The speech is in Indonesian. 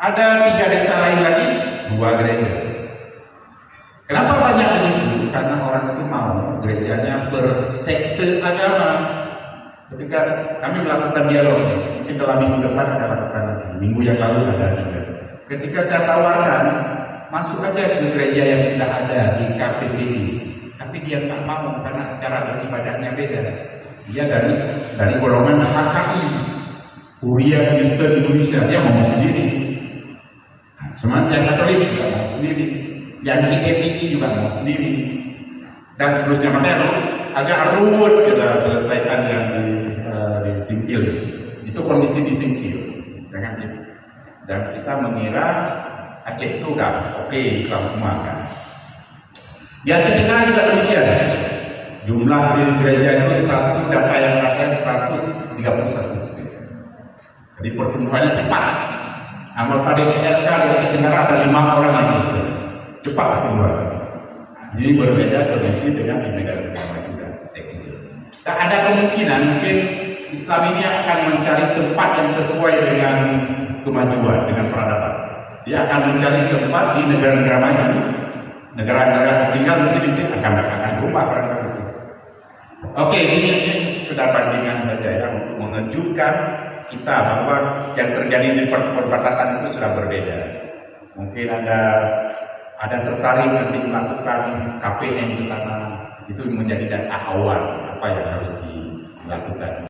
Ada 3 desa lain lagi, 2 gereja. Kenapa banyak begitu? Karena orang itu mau gerejanya bersekte agama. Ketika kami melakukan dialog, mungkin dalam minggu depan ada lakukan lagi, minggu yang lalu ada juga. Ketika saya tawarkan, masuk aja ke gereja yang sudah ada di KPPI, tapi dia nggak mau karena cara beribadahnya beda. Dia dari golongan HKI, Kuria Kristen Indonesia, dia mau sendiri. Cuman yang Katolik juga mau sendiri, yang GPI juga mau sendiri, dan seterusnya. Makanya agak rumit kita selesaikan yang di Singkil. Itu kondisi di Singkil, dan kita mengira Aceh itu udah oke, Islam semua kan. Di Aceh Tengah juga demikian. Jumlah di gereja itu satu data yang rasanya 131. Jadi pertumbuhannya cepat. Anggota DPRK di Aceh Tengah ada 5 orang yang Kristen. Cepat pertumbuhan. Ini berbeda kondisi dengan di negara-negara juga. Tak ada kemungkinan mungkin Islam ini akan mencari tempat yang sesuai dengan kemajuan, dengan peradaban. Dia akan mencari tempat di negara-negara maju, negara-negara tinggal mungkin akan berubah barangkali. Oke, ini sekedar bandingan saja ya untuk mengejutkan kita bahwa yang terjadi di perbatasan itu sudah berbeda. Mungkin ada tertarik nanti melakukan KPN di sana, itu menjadi data awal apa yang harus dilakukan.